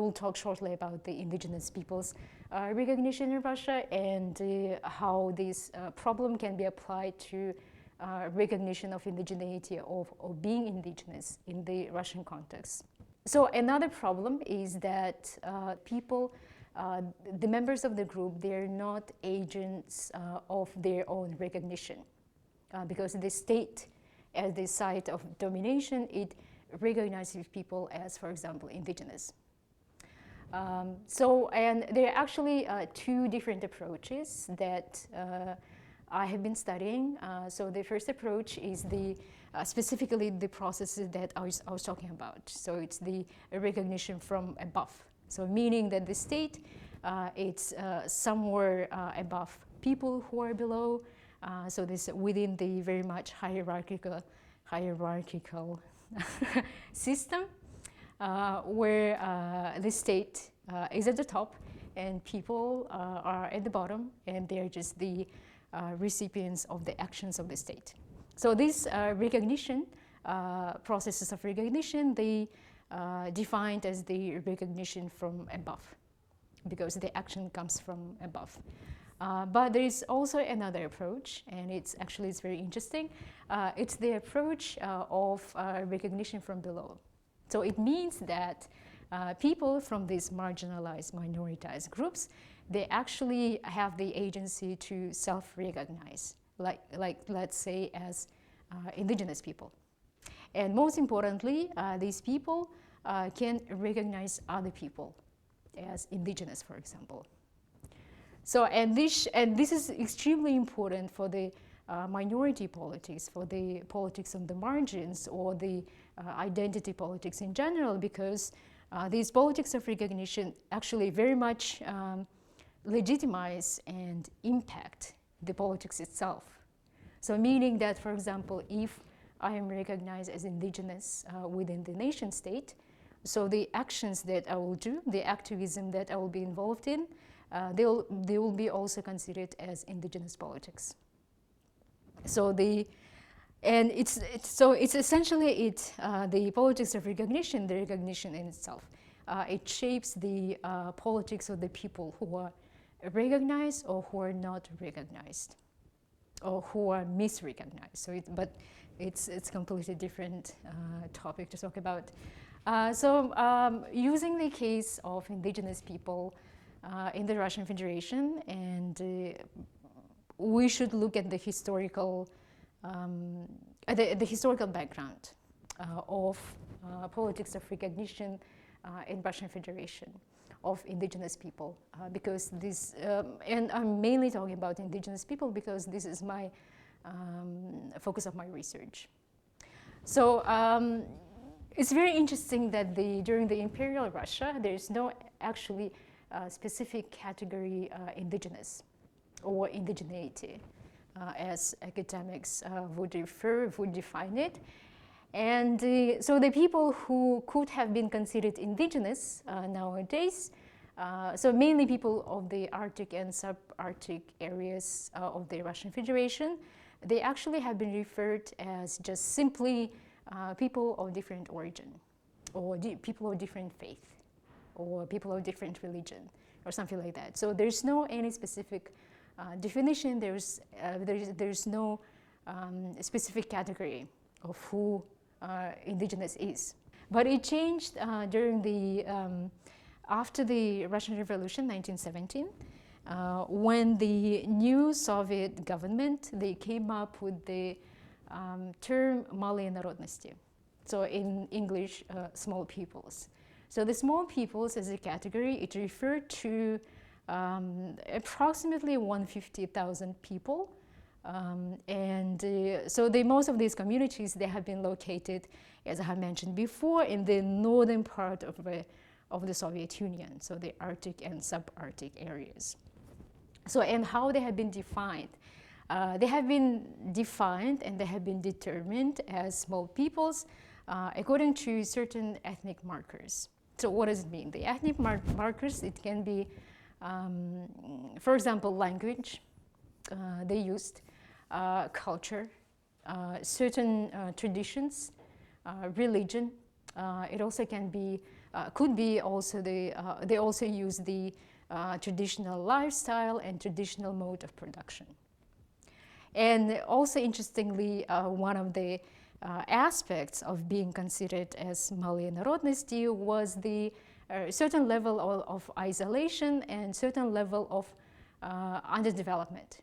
will talk shortly about the indigenous peoples recognition in Russia and how this problem can be applied to recognition of indigeneity of being indigenous in the Russian context. So another problem is that people, the members of the group, they're not agents of their own recognition because the state, as the site of domination, it recognizes people as, for example, indigenous. And there are actually two different approaches that I have been studying. So the first approach is specifically the processes that I was talking about. So it's the recognition from above. So meaning that the state, it's somewhere above people who are below. So this within the very much hierarchical system where the state is at the top and people are at the bottom, and they're just the recipients of the actions of the state. So these recognition, processes of recognition, they defined as the recognition from above, because the action comes from above. But there is also another approach, and it's very interesting. It's the approach of recognition from below. So it means that people from these marginalized, minoritized groups, they actually have the agency to self-recognize, like let's say as indigenous people. And most importantly, these people can recognize other people as indigenous, for example. So, and this is extremely important for the minority politics, for the politics on the margins, or the identity politics in general, because these politics of recognition actually very much legitimize and impact the politics itself. So meaning that, for example, if I am recognized as indigenous within the nation state, so the actions that I will do, the activism that I will be involved in, they will be also considered as indigenous politics. So it's essentially the politics of recognition, the recognition in itself. It shapes the politics of the people who are recognized or who are not recognized, or who are misrecognized. So but it's completely different topic to talk about. Using the case of indigenous people in the Russian Federation, and we should look at the historical background of politics of recognition in Russian Federation of indigenous people, because this, and I'm mainly talking about indigenous people because this is my focus of my research. So it's very interesting that during the Imperial Russia, there is no actually specific category indigenous or indigeneity, as academics would define it. And so the people who could have been considered indigenous nowadays, so mainly people of the Arctic and subarctic areas of the Russian Federation, they actually have been referred as just simply people of different origin, or people of different faith, or people of different religion, or something like that. So there's no any specific definition. There's no specific category of who indigenous is. But it changed during after the Russian Revolution, 1917, when the new Soviet government, they came up with the term «малые народности», so in English, small peoples. So the small peoples as a category, it referred to approximately 150,000 people. So most of these communities, they have been located, as I have mentioned before, in the northern part of the Soviet Union, so the Arctic and subarctic areas. So, and how they have been defined? They have been defined and they have been determined as small peoples according to certain ethnic markers. So what does it mean? The ethnic markers, it can be, for example, language they used, culture, certain traditions, religion. It also can be could be also they also use the traditional lifestyle and traditional mode of production. And also interestingly, one of the aspects of being considered as малые народности was the certain level of isolation and certain level of underdevelopment.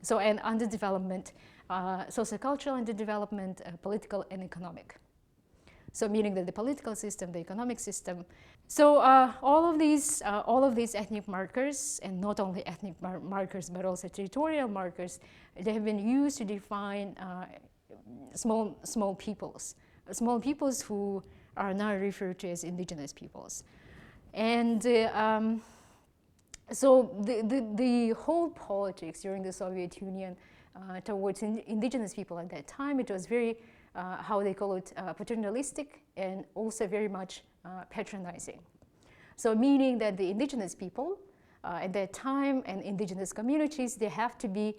So, and underdevelopment, sociocultural underdevelopment, political and economic. So, meaning that the political system, the economic system. So, all of these ethnic markers, and not only ethnic markers, but also territorial markers, they have been used to define small peoples who are now referred to as indigenous peoples. And so the whole politics during the Soviet Union towards indigenous people at that time, it was very, how they call it, paternalistic and also very much patronizing. So meaning that the indigenous people at that time and indigenous communities, they had to be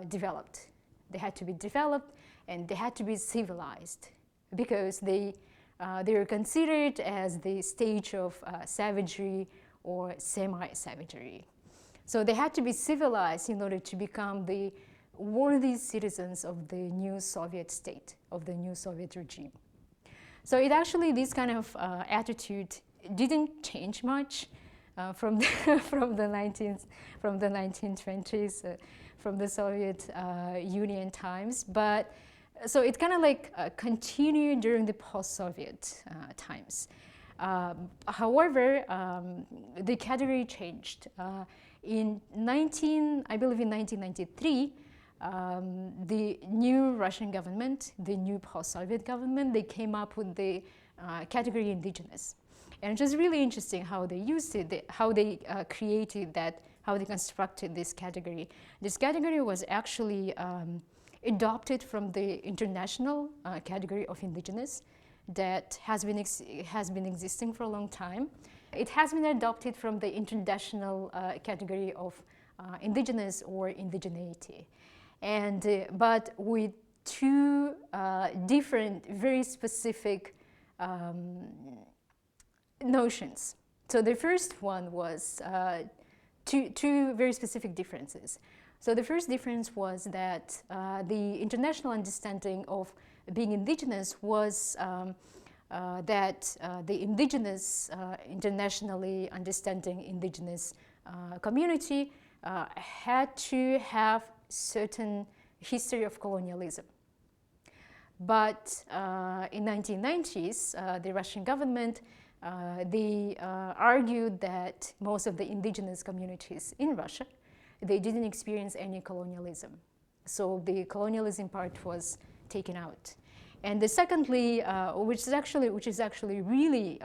developed. They had to be developed and they had to be civilized because they were considered as the stage of savagery or semi-savagery. So they had to be civilized in order to become the worthy citizens of the new Soviet state, of the new Soviet regime. So it actually, this kind of attitude didn't change much from the 1920s, from the Soviet Union times, but so it kind of like continued during the post-Soviet times. However, the category changed. I believe in 1993, the new Russian government, the new post-Soviet government, they came up with the category indigenous. And it was really interesting how they used it, how they created that, how they constructed this category. This category was actually adopted from the international category of indigenous that has been existing for a long time. It has been adopted from the international category of indigenous or indigeneity. And, but with two different, very specific notions. So the first one was two very specific differences. So the first difference was that the international understanding of being indigenous was that the indigenous, internationally understanding indigenous community had to have certain history of colonialism. But in 1990s, the Russian government, they argued that most of the indigenous communities in Russia, they didn't experience any colonialism. So the colonialism part was taken out. And the secondly, which is actually really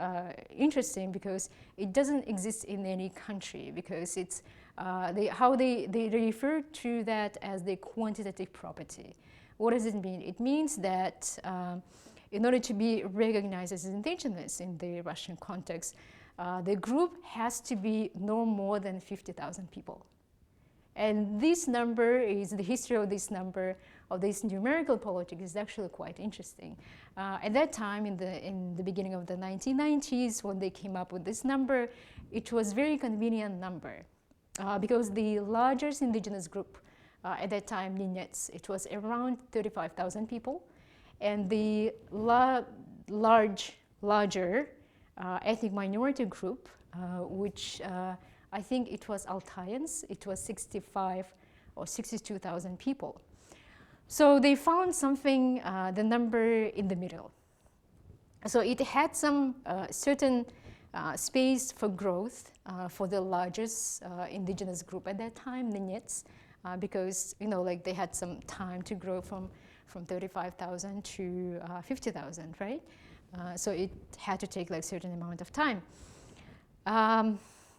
interesting because it doesn't exist in any country, because it's how they refer to that as the quantitative property. What does it mean? It means that in order to be recognized as indigenous in the Russian context, the group has to be no more than 50,000 people. And this number is, the history of this number, of this numerical politics is actually quite interesting. At that time, in the beginning of the 1990s, when they came up with this number, it was a very convenient number because the largest indigenous group at that time, Ninets, it was around 35,000 people. And the larger ethnic minority group, which I think it was Altaians, it was 65 or 62,000 people. So they found something, the number in the middle. So it had some certain space for growth for the largest indigenous group at that time, Ninets, because, you know, like they had some time to grow from 35,000 to 50,000, right? So it had to take like a certain amount of time.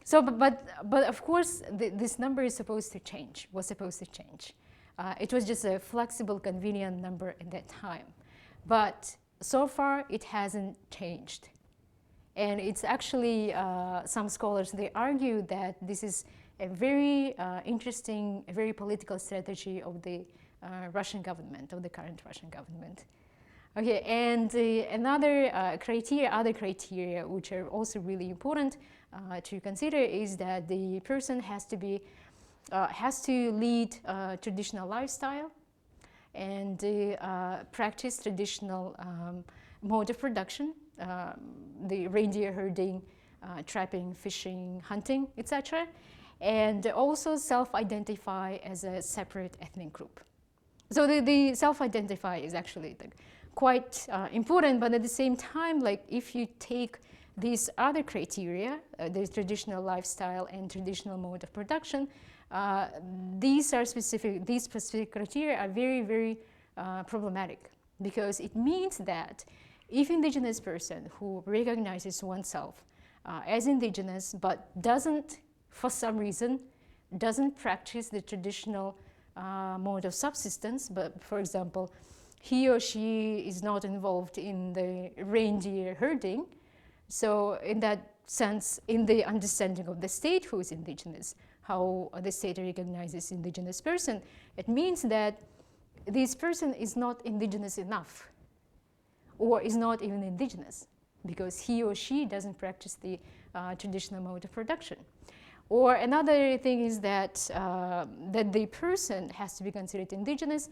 So, but of course, this number is supposed to change, was supposed to change. It was just a flexible, convenient number at that time. But so far, it hasn't changed. And it's actually, some scholars, they argue that this is a very interesting, a very political strategy of the Russian government, of the current Russian government. Okay, and another other criteria which are also really important to consider is that the person has to lead a traditional lifestyle and practice traditional mode of production, the reindeer herding, trapping, fishing, hunting, etc., and also self-identify as a separate ethnic group. So the self-identify is actually quite important, but at the same time, like if you take these other criteria, the traditional lifestyle and traditional mode of production, these specific criteria are very, very problematic, because it means that if indigenous person who recognizes oneself as indigenous but doesn't, for some reason, doesn't practice the traditional mode of subsistence, but for example, he or she is not involved in the reindeer herding, so in that sense, in the understanding of the state who is indigenous, how the state recognizes indigenous person, it means that this person is not indigenous enough, or is not even indigenous, because he or she doesn't practice the traditional mode of production. Or another thing is that that the person has to be considered indigenous.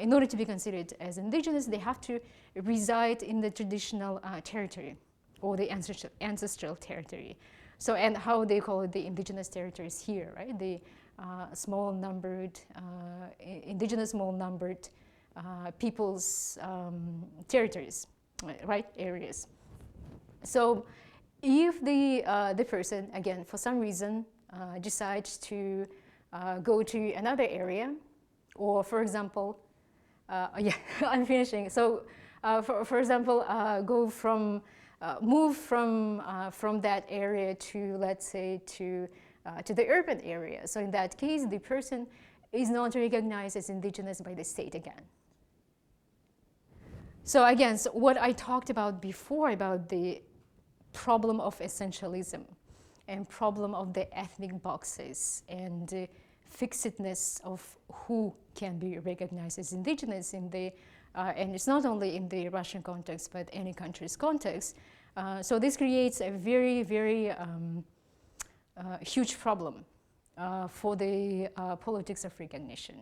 In order to be considered as indigenous, they have to reside in the traditional territory, or the ancestral territory. So, and how they call it, the indigenous territories here, right? The small-numbered, indigenous small-numbered people's territories, right? Areas. So, if the person, again, for some reason, decides to go to another area, or for example, yeah, I'm finishing. So, for example, move from that area to, let's say, to the urban area. So in that case, the person is not recognized as indigenous by the state again. So again, so what I talked about before about the problem of essentialism and problem of the ethnic boxes and the fixedness of who can be recognized as indigenous in the and it's not only in the Russian context, but any country's context. So this creates a very, very huge problem for the politics of recognition.